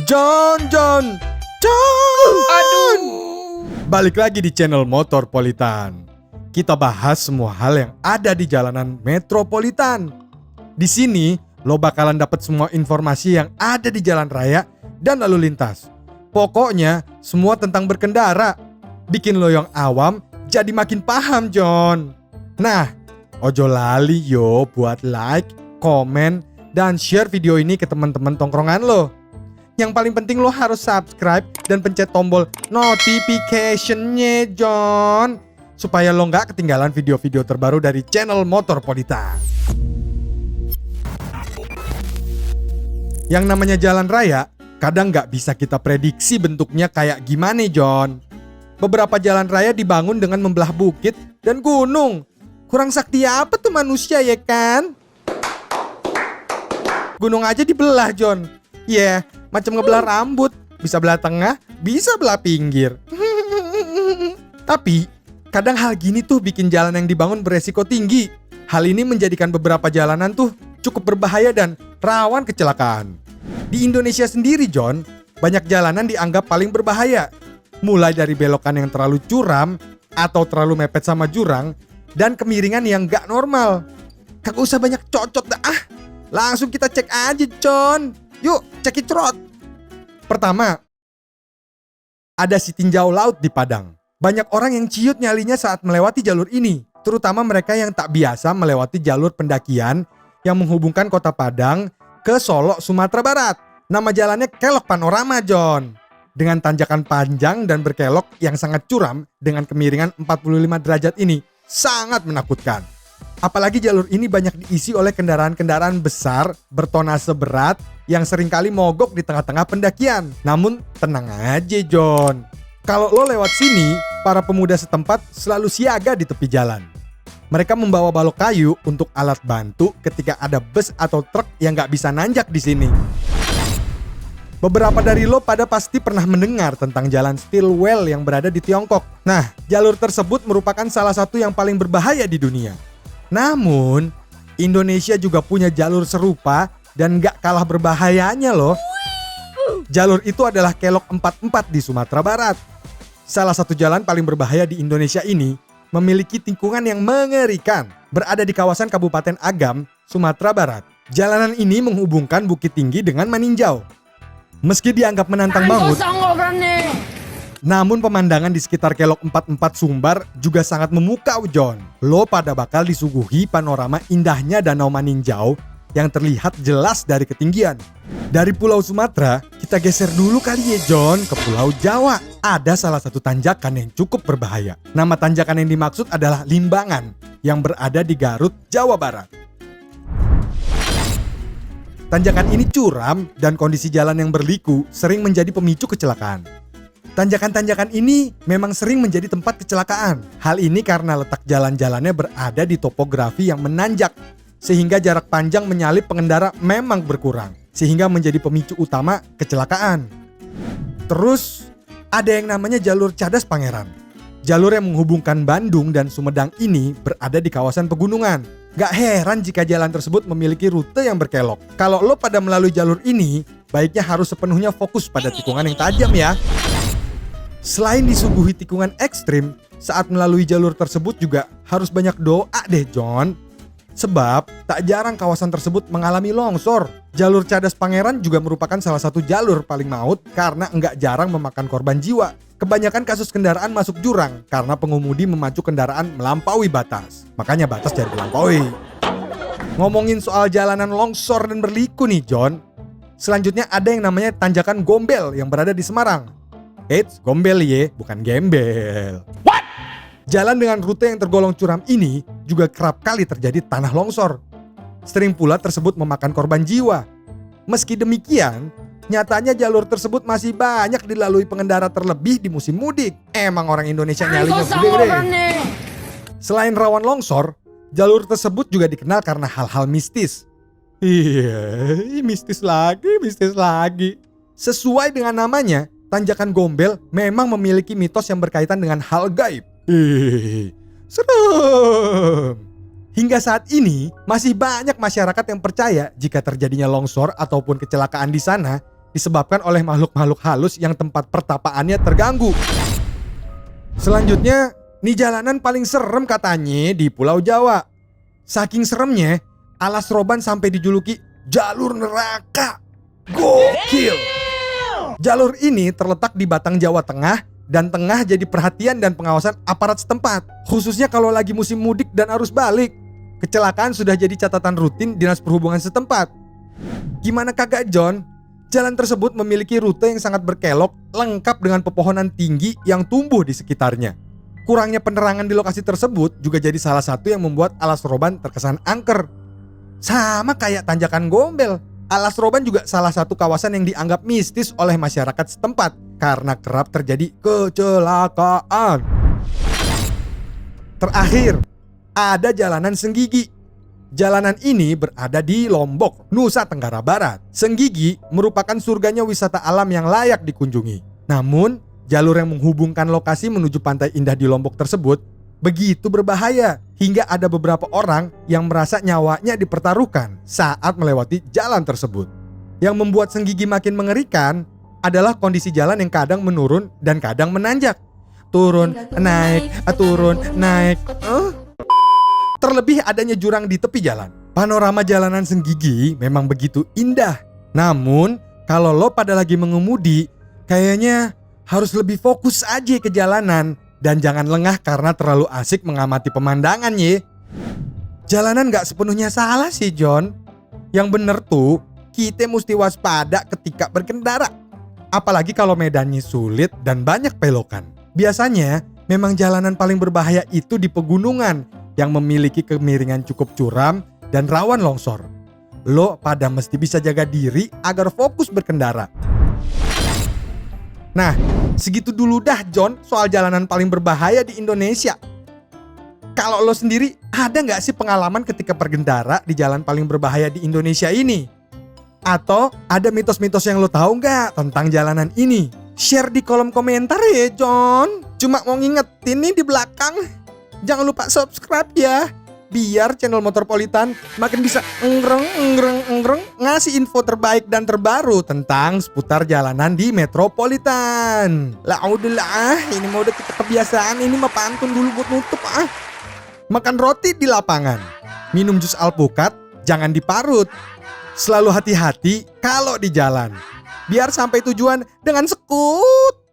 John. Aduh. Balik lagi di channel Motorpolitan. Kita bahas semua hal yang ada di jalanan metropolitan. Di sini lo bakalan dapat semua informasi yang ada di jalan raya dan lalu lintas. Pokoknya semua tentang berkendara. Bikin lo yang awam jadi makin paham, John. Nah, ojo lali yo buat like, komen, dan share video ini ke teman-teman tongkrongan lo. Yang paling penting lo harus subscribe dan pencet tombol notification-nya, John, supaya lo nggak ketinggalan video-video terbaru dari channel Motorpolitan. Yang namanya jalan raya kadang nggak bisa kita prediksi bentuknya kayak gimana, John. Beberapa jalan raya dibangun dengan membelah bukit dan gunung. Kurang sakti apa tuh manusia, ya kan? Gunung aja dibelah, John. Macam ngebelah rambut. Bisa belah tengah, bisa belah pinggir. Tapi kadang hal gini tuh bikin jalan yang dibangun beresiko tinggi. Hal ini menjadikan beberapa jalanan tuh cukup berbahaya dan rawan kecelakaan. Di Indonesia sendiri, John, banyak jalanan dianggap paling berbahaya. Mulai dari belokan yang terlalu curam atau terlalu mepet sama jurang, dan kemiringan yang gak normal. Kagak usah banyak cocot dah. Langsung kita cek aja, John. Yuk, cekicrot. Pertama, ada si tinjau laut di Padang. Banyak orang yang ciut nyalinya saat melewati jalur ini, terutama mereka yang tak biasa melewati jalur pendakian yang menghubungkan kota Padang ke Solok, Sumatera Barat. Nama jalannya Kelok Panorama, John. Dengan tanjakan panjang dan berkelok yang sangat curam dengan kemiringan 45 derajat ini, sangat menakutkan. Apalagi jalur ini banyak diisi oleh kendaraan-kendaraan besar bertonase berat yang seringkali mogok di tengah-tengah pendakian. Namun tenang aja, John. Kalau lo lewat sini, para pemuda setempat selalu siaga di tepi jalan. Mereka membawa balok kayu untuk alat bantu ketika ada bus atau truk yang gak bisa nanjak di sini. Beberapa dari lo pada pasti pernah mendengar tentang jalan Stilwell yang berada di Tiongkok. Nah, jalur tersebut merupakan salah satu yang paling berbahaya di dunia. Namun, Indonesia juga punya jalur serupa dan gak kalah berbahayanya loh. Jalur itu adalah Kelok 44 di Sumatera Barat. Salah satu jalan paling berbahaya di Indonesia ini memiliki tikungan yang mengerikan. Berada di kawasan Kabupaten Agam, Sumatera Barat. Jalanan ini menghubungkan Bukit Tinggi dengan Maninjau. Meski dianggap menantang banget, namun pemandangan di sekitar Kelok 44 Sumbar juga sangat memukau, John. Lo pada bakal disuguhi panorama indahnya Danau Maninjau yang terlihat jelas dari ketinggian. Dari Pulau Sumatera, kita geser dulu kali ya, John, ke Pulau Jawa. Ada salah satu tanjakan yang cukup berbahaya. Nama tanjakan yang dimaksud adalah Limbangan yang berada di Garut, Jawa Barat. Tanjakan ini curam dan kondisi jalan yang berliku sering menjadi pemicu kecelakaan. Tanjakan-tanjakan ini memang sering menjadi tempat kecelakaan. Hal ini karena letak jalan-jalannya berada di topografi yang menanjak, sehingga jarak panjang menyalip pengendara memang berkurang, sehingga menjadi pemicu utama kecelakaan. Terus, ada yang namanya jalur Cadas Pangeran. Jalur yang menghubungkan Bandung dan Sumedang ini berada di kawasan pegunungan. Gak heran jika jalan tersebut memiliki rute yang berkelok. Kalau lo pada melalui jalur ini, baiknya harus sepenuhnya fokus pada tikungan yang tajam ya. Selain disuguhi tikungan ekstrim, saat melalui jalur tersebut juga harus banyak doa deh, John. Sebab tak jarang kawasan tersebut mengalami longsor. Jalur Cadas Pangeran juga merupakan salah satu jalur paling maut karena enggak jarang memakan korban jiwa. Kebanyakan kasus kendaraan masuk jurang karena pengemudi memacu kendaraan melampaui batas. Makanya batas jangan dilampaui. Ngomongin soal jalanan longsor dan berliku nih, John. Selanjutnya ada yang namanya Tanjakan Gombel yang berada di Semarang. Eits, gombel ye, bukan gembel. What? Jalan dengan rute yang tergolong curam ini juga kerap kali terjadi tanah longsor. Sering pula tersebut memakan korban jiwa. Meski demikian, nyatanya jalur tersebut masih banyak dilalui pengendara terlebih di musim mudik. Emang orang Indonesia nyalinya gede-gede. Selain rawan longsor, jalur tersebut juga dikenal karena hal-hal mistis. Iya, mistis lagi. Sesuai dengan namanya, Tanjakan Gombel memang memiliki mitos yang berkaitan dengan hal gaib. Serem. Hingga saat ini, masih banyak masyarakat yang percaya jika terjadinya longsor ataupun kecelakaan di sana, disebabkan oleh makhluk-makhluk halus yang tempat pertapaannya terganggu. Selanjutnya, nih jalanan paling serem katanya di Pulau Jawa. Saking seremnya, Alas Roban sampai dijuluki jalur neraka. Gokil! Jalur ini terletak di Batang, Jawa Tengah, dan tengah jadi perhatian dan pengawasan aparat setempat, khususnya kalau lagi musim mudik dan arus balik. Kecelakaan sudah jadi catatan rutin Dinas Perhubungan setempat. Gimana kagak, John? Jalan tersebut memiliki rute yang sangat berkelok, lengkap dengan pepohonan tinggi yang tumbuh di sekitarnya. Kurangnya penerangan di lokasi tersebut juga jadi salah satu yang membuat Alas Roban terkesan angker. Sama kayak Tanjakan Gombel, Alas Roban juga salah satu kawasan yang dianggap mistis oleh masyarakat setempat karena kerap terjadi kecelakaan. Terakhir, ada Jalanan Senggigi. Jalanan ini berada di Lombok, Nusa Tenggara Barat. Senggigi merupakan surganya wisata alam yang layak dikunjungi. Namun, jalur yang menghubungkan lokasi menuju pantai indah di Lombok tersebut begitu berbahaya hingga ada beberapa orang yang merasa nyawanya dipertaruhkan saat melewati jalan tersebut. Yang membuat Senggigi makin mengerikan adalah kondisi jalan yang kadang menurun dan kadang menanjak. Turun, naik, turun, naik. Terlebih adanya jurang di tepi jalan. Panorama jalanan Senggigi memang begitu indah. Namun, kalau lo pada lagi mengemudi, kayaknya harus lebih fokus aja ke jalanan. Dan jangan lengah karena terlalu asik mengamati pemandangan ye. Jalanan gak sepenuhnya salah sih, John. Yang bener tuh, kita mesti waspada ketika berkendara. Apalagi kalau medannya sulit dan banyak belokan. Biasanya, memang jalanan paling berbahaya itu di pegunungan yang memiliki kemiringan cukup curam dan rawan longsor. Lo pada mesti bisa jaga diri agar fokus berkendara. Nah, segitu dulu dah John soal jalanan paling berbahaya di Indonesia. Kalau lo sendiri ada gak sih pengalaman ketika berkendara di jalan paling berbahaya di Indonesia ini? Atau ada mitos-mitos yang lo tahu gak tentang jalanan ini? Share di kolom komentar ya John. Cuma mau ngingetin nih di belakang, jangan lupa subscribe ya, biar channel Motorpolitan makin bisa engreng ngasih info terbaik dan terbaru tentang seputar jalanan di Metropolitan. Lah udahlah, ini mau udah kita kebiasaan, ini mah pantun dulu buat nutup ah. Makan roti di lapangan, minum jus alpukat, jangan diparut. Selalu hati-hati kalau di jalan, biar sampai tujuan dengan sekut.